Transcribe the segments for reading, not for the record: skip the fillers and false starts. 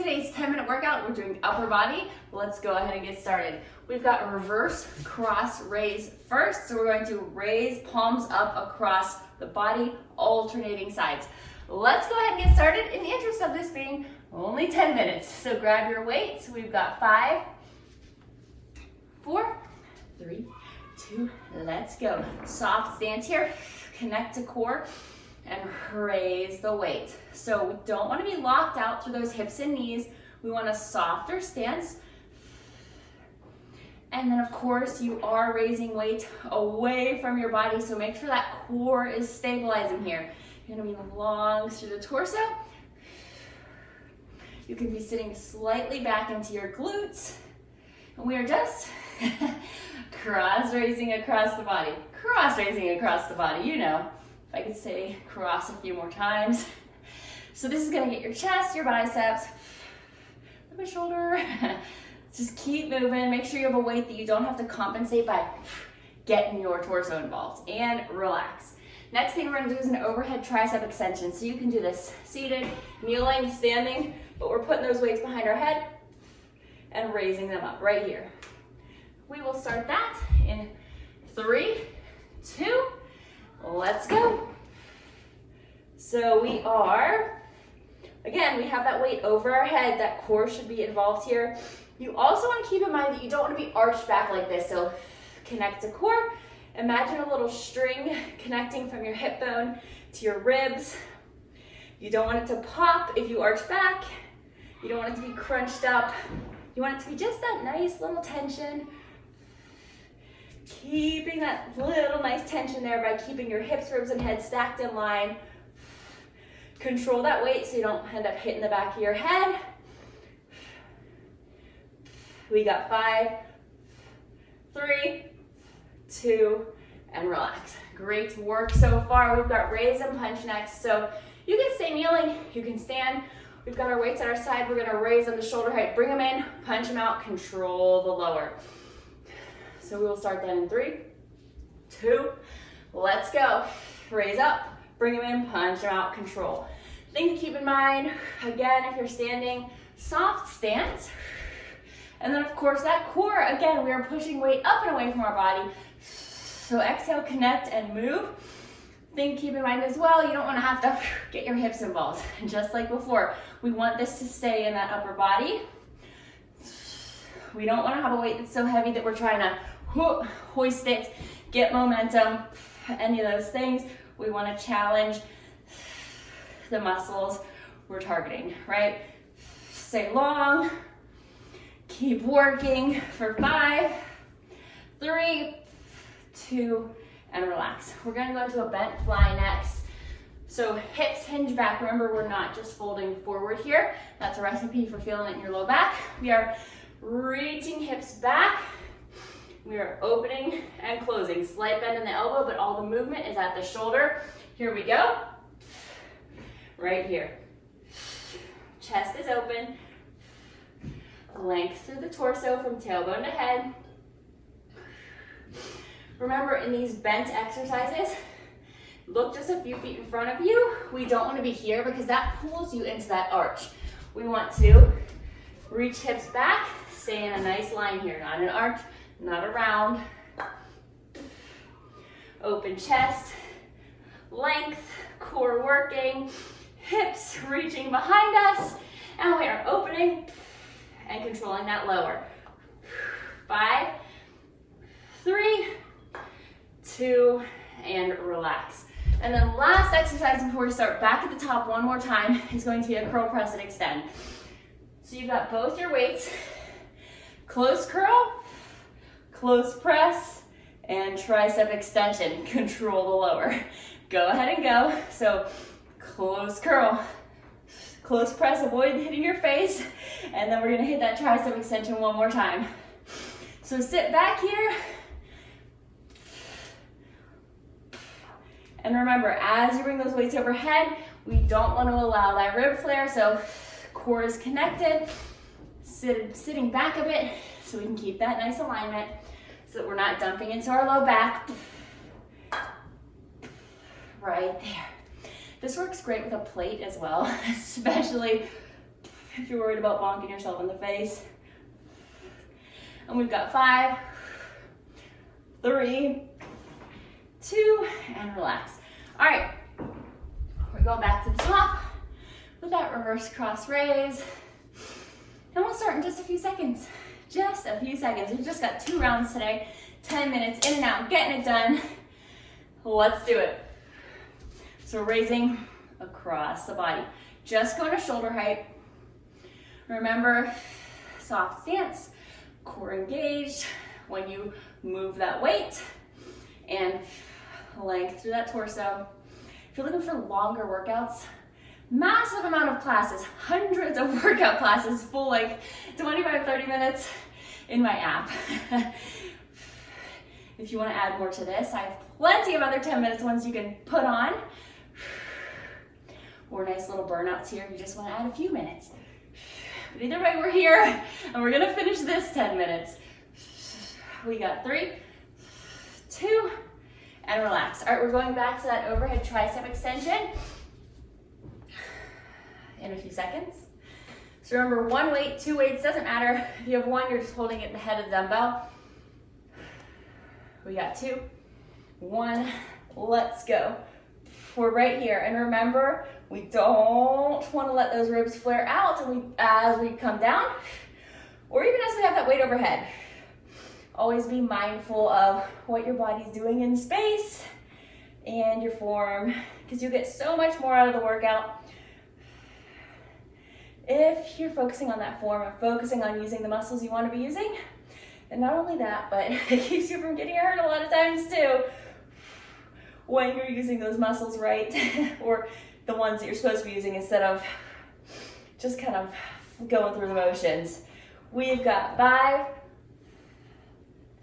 today's 10-minute workout. We're doing upper body. Let's go ahead and get started. We've got reverse cross raise first. So we're going to raise palms up across the body, alternating sides. Let's go ahead and get started in the interest of this being only 10 minutes. So grab your weights. We've got 5, 4, 3, 2, let's go. Soft stance here. Connect to core and raise the weight. So we don't want to be locked out through those hips and knees. We want a softer stance. And then of course you are raising weight away from your body, so make sure that core is stabilizing here. You're gonna be long through the torso. You can be sitting slightly back into your glutes. And we are just cross raising across the body. Cross raising across the body, you know. If I could say cross a few more times. So this is gonna get your chest, your biceps, my shoulder. Just keep moving. Make sure you have a weight that you don't have to compensate by getting your torso involved, and relax. Next thing we're gonna do is an overhead tricep extension. So you can do this seated, kneeling, standing, but we're putting those weights behind our head and raising them up right here. We will start that in 3, 2, let's go. So we are, again, we have that weight over our head. That core should be involved here. You also want to keep in mind that you don't want to be arched back like this. So connect to core. Imagine a little string connecting from your hip bone to your ribs. You don't want it to pop if you arch back. You don't want it to be crunched up. You want it to be just that nice little tension. Keeping that little nice tension there by keeping your hips, ribs, and head stacked in line. Control that weight so you don't end up hitting the back of your head. We got 5, 3, 2, and relax. Great work so far. We've got raise and punch next. So you can stay kneeling, you can stand. We've got our weights at our side. We're gonna raise them to shoulder height. Bring them in, punch them out, control the lower. So we will start that in 3, 2, let's go. Raise up, bring them in, punch them out, control. Thing to keep in mind, again, if you're standing, soft stance. And then of course that core, again, we are pushing weight up and away from our body. So exhale, connect and move. Thing to keep in mind as well, you don't want to have to get your hips involved. And just like before, we want this to stay in that upper body. We don't want to have a weight that's so heavy that we're trying to hoist it, get momentum, any of those things. We want to challenge the muscles we're targeting, right? Stay long, keep working for 5, 3, 2, and relax. We're gonna go into a bent fly next. So hips hinge back. Remember, we're not just folding forward here. That's a recipe for feeling it in your low back. We are reaching hips back. We are opening and closing. Slight bend in the elbow, but all the movement is at the shoulder. Here we go. Right here. Chest is open. Length through the torso from tailbone to head. Remember, in these bent exercises, look just a few feet in front of you. We don't want to be here because that pulls you into that arch. We want to reach hips back, stay in a nice line here, not an arch, not a round. Open chest, length, core working, hips reaching behind us, and we are opening and controlling that lower. 5, 3, 2, and relax. And then last exercise before we start, back at the top one more time, is going to be a curl press and extend. So you've got both your weights, close curl, close press, and tricep extension. Control the lower. Go ahead and go. So close curl, close press, avoid hitting your face, and then we're gonna hit that tricep extension one more time. So sit back here. And remember, as you bring those weights overhead, we don't want to allow that rib flare, so core is connected. Sitting back a bit so we can keep that nice alignment so that we're not dumping into our low back. Right there. This works great with a plate as well, especially if you're worried about bonking yourself in the face. And we've got 5, 3, 2, and relax. All right, we're going back to the top with that reverse cross raise. And we'll start in just a few seconds. Just a few seconds. We've just got 2 rounds today. 10 minutes in and out, getting it done. Let's do it. So raising across the body. Just going to shoulder height. Remember, soft stance, core engaged when you move that weight, and length through that torso. If you're looking for longer workouts, massive amount of classes, hundreds of workout classes, full like 25, 30 minutes in my app. If you want to add more to this, I have plenty of other 10-minute ones you can put on, or nice little burnouts here if you just want to add a few minutes. But either way, we're here, and we're gonna finish this 10 minutes. We got 3, 2, and relax. All right, we're going back to that overhead tricep extension in a few seconds. So remember, 1 weight, 2 weights, doesn't matter. If you have 1, you're just holding it at the head of the dumbbell. We got 2, 1, let's go. We're right here, and remember, we don't want to let those ribs flare out as we come down, or even as we have that weight overhead. Always be mindful of what your body's doing in space and your form, because you get so much more out of the workout if you're focusing on that form and focusing on using the muscles you want to be using. And not only that, but it keeps you from getting hurt a lot of times too when you're using those muscles right, or the ones that you're supposed to be using instead of just kind of going through the motions. We've got 5,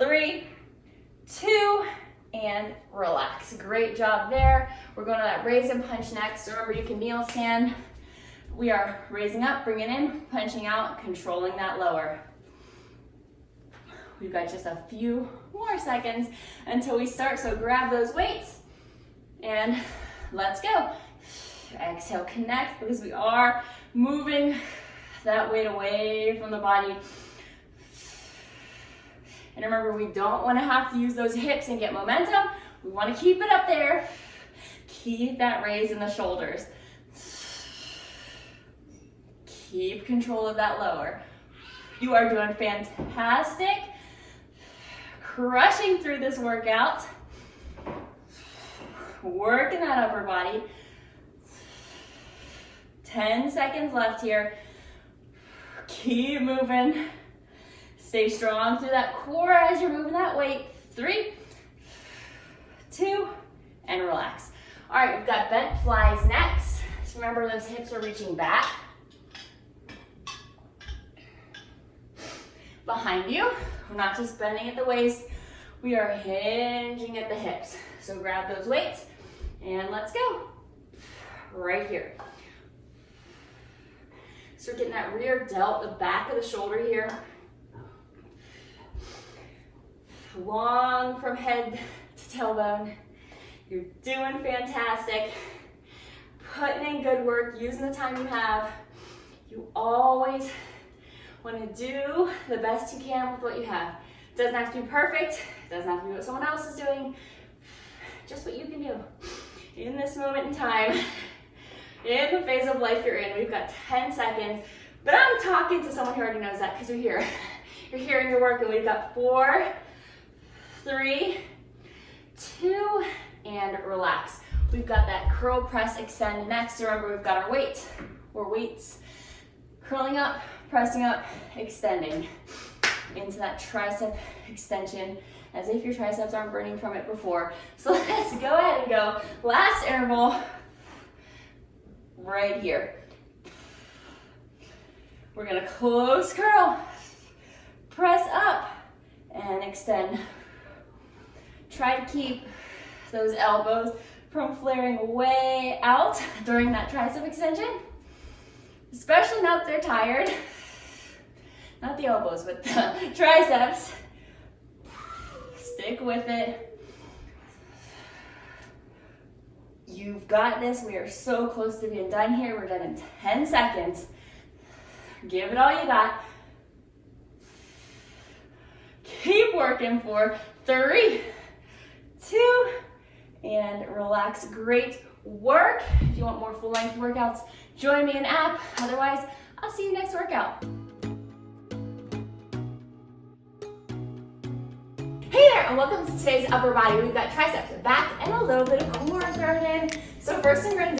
3, 2, and relax. Great job there. We're going to that raise and punch next. Remember, you can kneel, stand. We are raising up, bringing in, punching out, controlling that lower. We've got just a few more seconds until we start, so grab those weights and let's go. Exhale, connect, because we are moving that weight away from the body. And remember, we don't want to have to use those hips and get momentum. We want to keep it up there. Keep that raise in the shoulders. Keep control of that lower. You are doing fantastic. Crushing through this workout. Working that upper body. 10 seconds left here. Keep moving. Stay strong through that core as you're moving that weight. 3, 2, and relax. All right, we've got bent flies next. So remember, those hips are reaching back. Behind you, we're not just bending at the waist, we are hinging at the hips. So grab those weights and let's go. Right here. So getting that rear delt, the back of the shoulder here. Long from head to tailbone. You're doing fantastic. Putting in good work, using the time you have. You always want to do the best you can with what you have. It doesn't have to be perfect. It doesn't have to be what someone else is doing. Just what you can do in this moment in time, in the phase of life you're in. We've got 10 seconds, but I'm talking to someone who already knows that because you're here. You're hearing your work, and we've got 4, 3, 2, and relax. We've got that curl press extend next. Remember, we've got our weight or weights. Curling up, pressing up, extending into that tricep extension as if your triceps aren't burning from it before. So let's go ahead and go. Last interval right here. We're gonna close curl, press up, and extend. Try to keep those elbows from flaring way out during that tricep extension, especially now that they're tired. Not the elbows, but the triceps. Stick with it. You've got this. We are so close to being done here. We're done in 10 seconds. Give it all you got. Keep working for 3, 2, and relax. Great work. If you want more full-length workouts, join me in app. Otherwise, I'll see you next workout. Hey there, and welcome to today's upper body. We've got triceps, back, and a little bit of core thrown in. So first I'm going to